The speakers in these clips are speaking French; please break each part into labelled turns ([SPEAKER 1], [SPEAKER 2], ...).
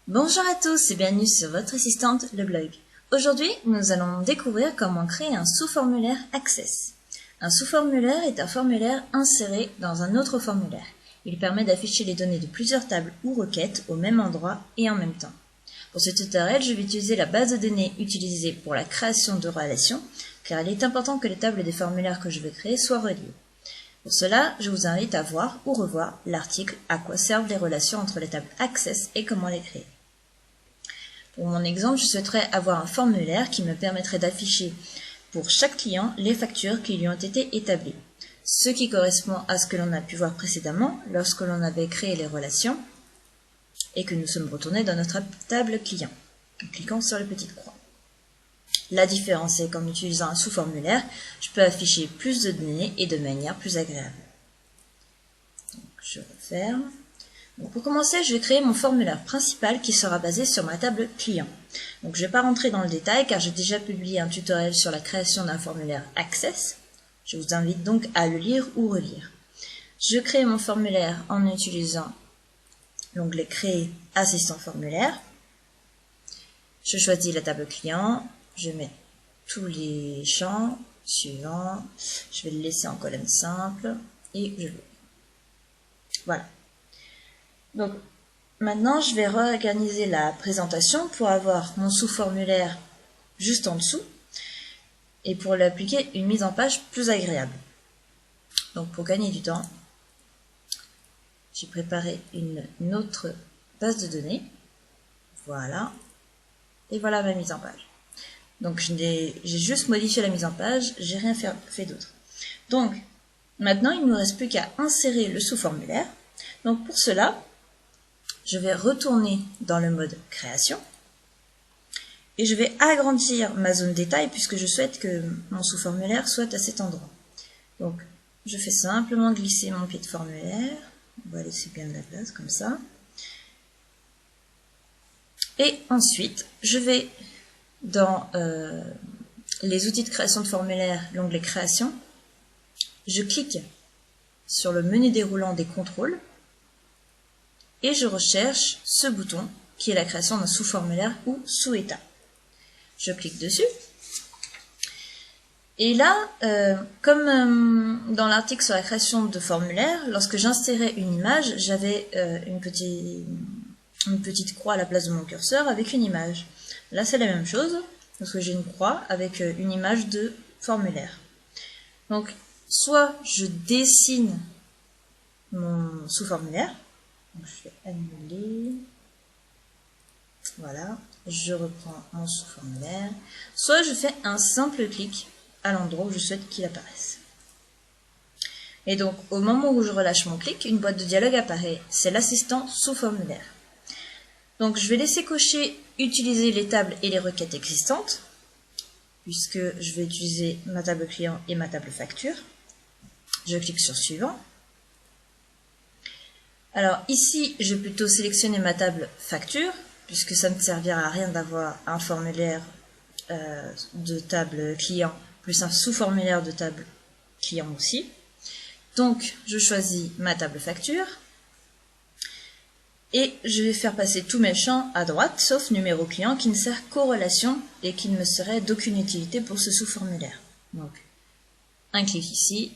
[SPEAKER 1] Bonjour à tous et bienvenue sur votre assistante, le blog. Aujourd'hui, nous allons découvrir comment créer un sous-formulaire Access. Un sous-formulaire est un formulaire inséré dans un autre formulaire. Il permet d'afficher les données de plusieurs tables ou requêtes au même endroit et en même temps. Pour ce tutoriel, je vais utiliser la base de données utilisée pour la création de relations, car il est important que les tables des formulaires que je vais créer soient reliées. Pour cela, je vous invite à voir ou revoir l'article « À quoi servent les relations entre les tables Access et comment les créer ». Pour mon exemple, je souhaiterais avoir un formulaire qui me permettrait d'afficher pour chaque client les factures qui lui ont été établies, ce qui correspond à ce que l'on a pu voir précédemment lorsque l'on avait créé les relations et que nous sommes retournés dans notre table client, en cliquant sur les petites croix. La différence est qu'en utilisant un sous-formulaire, je peux afficher plus de données et de manière plus agréable. Donc, je referme. Donc pour commencer, je vais créer mon formulaire principal qui sera basé sur ma table client. Donc je ne vais pas rentrer dans le détail car j'ai déjà publié un tutoriel sur la création d'un formulaire Access. Je vous invite donc à le lire ou relire. Je crée mon formulaire en utilisant l'onglet Créer assistant formulaire. Je choisis la table client, je mets tous les champs suivants, je vais le laisser en colonne simple et je l'ouvre. Voilà. Donc maintenant, je vais réorganiser la présentation pour avoir mon sous-formulaire juste en dessous et pour lui appliquer une mise en page plus agréable. Donc pour gagner du temps, j'ai préparé une autre base de données. Voilà. Et voilà ma mise en page. Donc j'ai juste modifié la mise en page, j'ai rien fait d'autre. Donc maintenant, il ne nous reste plus qu'à insérer le sous-formulaire. Donc pour cela, je vais retourner dans le mode création et je vais agrandir ma zone détail puisque je souhaite que mon sous-formulaire soit à cet endroit. Donc je fais simplement glisser mon pied de formulaire, on va laisser bien de la place comme ça. Et ensuite, je vais dans les outils de création de formulaire, l'onglet création, je clique sur le menu déroulant des contrôles et je recherche ce bouton qui est la création d'un sous-formulaire ou sous-état. Je clique dessus. Et là, comme dans l'article sur la création de formulaire, lorsque j'insérais une image, j'avais une petite croix à la place de mon curseur avec une image. Là, c'est la même chose, parce que j'ai une croix avec une image de formulaire. Donc, soit je dessine mon sous-formulaire, donc je vais annuler, voilà, je reprends mon sous-formulaire, soit je fais un simple clic à l'endroit où je souhaite qu'il apparaisse. Et donc au moment où je relâche mon clic, une boîte de dialogue apparaît, c'est l'assistant sous-formulaire. Donc je vais laisser cocher utiliser les tables et les requêtes existantes, puisque je vais utiliser ma table client et ma table facture. Je clique sur suivant. Alors ici, je vais plutôt sélectionner ma table facture, puisque ça ne servira à rien d'avoir un formulaire de table client, plus un sous-formulaire de table client aussi. Donc, je choisis ma table facture, et je vais faire passer tous mes champs à droite, sauf numéro client, qui ne sert qu'aux relations, et qui ne me serait d'aucune utilité pour ce sous-formulaire. Donc, un clic ici,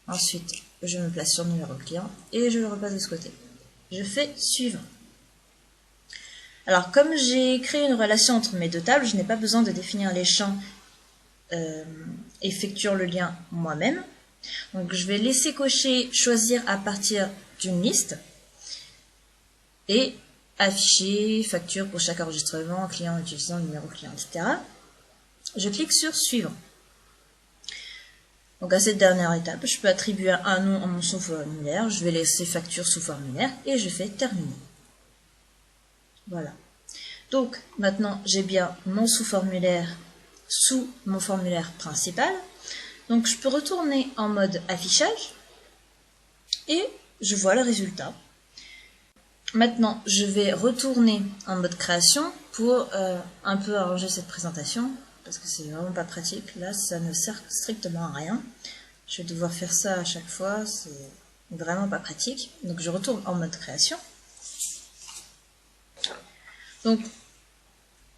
[SPEAKER 1] ensuite je me place sur numéro client, et je le repasse de ce côté. Je fais suivant. Alors, comme j'ai créé une relation entre mes deux tables, je n'ai pas besoin de définir les champs effectuant le lien moi-même. Donc, je vais laisser cocher choisir à partir d'une liste et afficher facture pour chaque enregistrement, client utilisant le numéro client, etc. Je clique sur suivant. Donc à cette dernière étape, je peux attribuer un nom à mon sous-formulaire, je vais laisser facture sous-formulaire et je fais terminer. Voilà. Donc maintenant j'ai bien mon sous-formulaire sous mon formulaire principal. Donc je peux retourner en mode affichage et je vois le résultat. Maintenant je vais retourner en mode création pour un peu arranger cette présentation. parce que c'est vraiment pas pratique. Là, ça ne sert strictement à rien. Je vais devoir faire ça à chaque fois, c'est vraiment pas pratique. Donc je retourne en mode création. Donc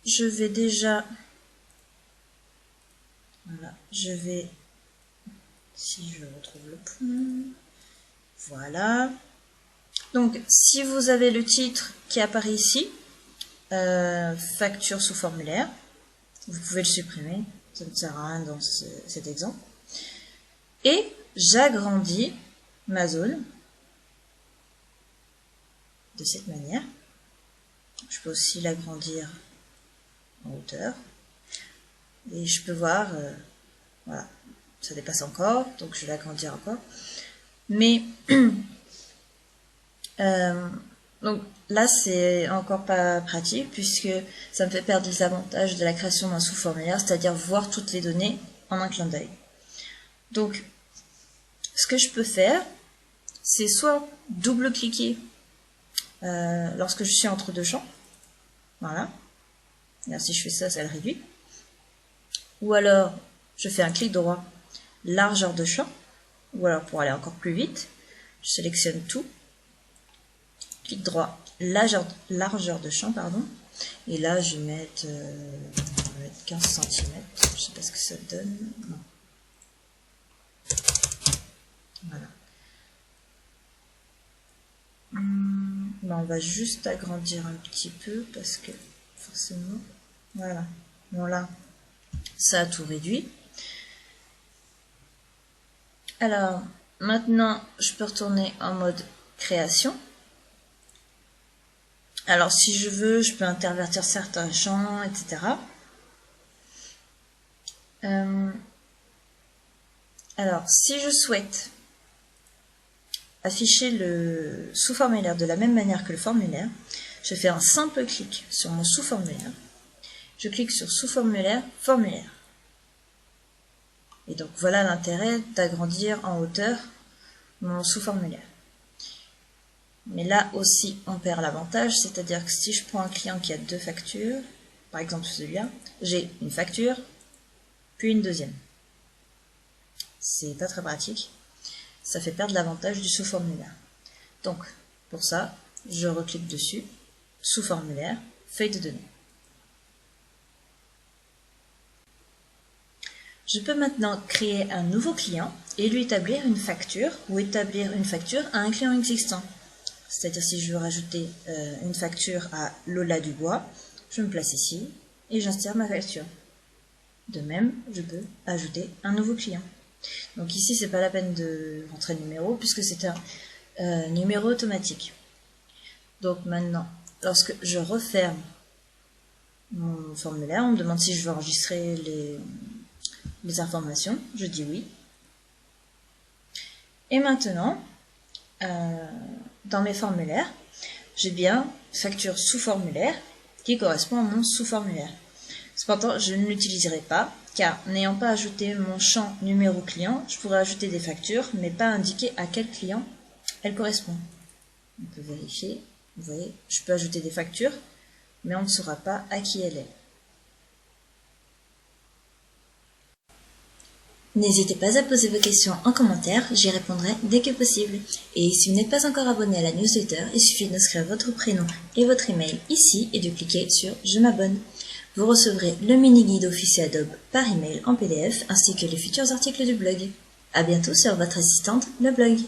[SPEAKER 1] je vais déjà, voilà, je vais, si je retrouve le point, voilà. Donc si vous avez le titre qui apparaît ici, facture sous formulaire, vous pouvez le supprimer, ça ne sert à rien dans cet exemple. Et j'agrandis ma zone de cette manière. Je peux aussi l'agrandir en hauteur. Et je peux voir, voilà, ça dépasse encore, donc je vais l'agrandir encore. Mais, donc là c'est encore pas pratique puisque ça me fait perdre les avantages de la création d'un sous-formulaire, c'est-à-dire voir toutes les données en un clin d'œil. Donc, ce que je peux faire, c'est soit double-cliquer lorsque je suis entre deux champs. Voilà. Là, si je fais ça, ça le réduit. Ou alors, je fais un clic droit, largeur de champ. Ou alors, pour aller encore plus vite, je sélectionne tout. Clic droit, largeur de champ, pardon. Et là, je vais mettre, 15 cm. Je sais pas ce que ça donne. Non. Voilà. Ben, on va juste agrandir un petit peu parce que forcément, voilà. Bon là, ça a tout réduit. Alors, maintenant, je peux retourner en mode création. Alors, si je veux, je peux intervertir certains champs, etc. Alors, si je souhaite afficher le sous-formulaire de la même manière que le formulaire, je fais un simple clic sur mon sous-formulaire. Je clique sur sous-formulaire, formulaire. Et donc voilà l'intérêt d'agrandir en hauteur mon sous-formulaire. Mais là aussi on perd l'avantage, c'est-à-dire que si je prends un client qui a deux factures, par exemple celui-là, j'ai une facture, puis une deuxième. C'est pas très pratique. Ça fait perdre l'avantage du sous-formulaire. Donc, pour ça, je reclique dessus, sous-formulaire, feuille de données. Je peux maintenant créer un nouveau client et lui établir une facture ou établir une facture à un client existant. C'est-à-dire si je veux rajouter une facture à Lola Dubois, je me place ici et j'insère ma facture. De même, je peux ajouter un nouveau client. Donc ici, c'est pas la peine de rentrer le numéro puisque c'est un numéro automatique. Donc maintenant, lorsque je referme mon formulaire, on me demande si je veux enregistrer les informations. Je dis oui. Et maintenant, dans mes formulaires, j'ai bien facture sous formulaire qui correspond à mon sous-formulaire. Cependant, je ne l'utiliserai pas, car n'ayant pas ajouté mon champ numéro client, je pourrais ajouter des factures, mais pas indiquer à quel client elles correspondent. On peut vérifier, vous voyez, je peux ajouter des factures, mais on ne saura pas à qui elle est. N'hésitez pas à poser vos questions en commentaire, j'y répondrai dès que possible. Et si vous n'êtes pas encore abonné à la newsletter, il suffit d'inscrire votre prénom et votre email ici et de cliquer sur « Je m'abonne ». Vous recevrez le mini-guide officiel Adobe par email en PDF ainsi que les futurs articles du blog. À bientôt sur votre assistante, le blog.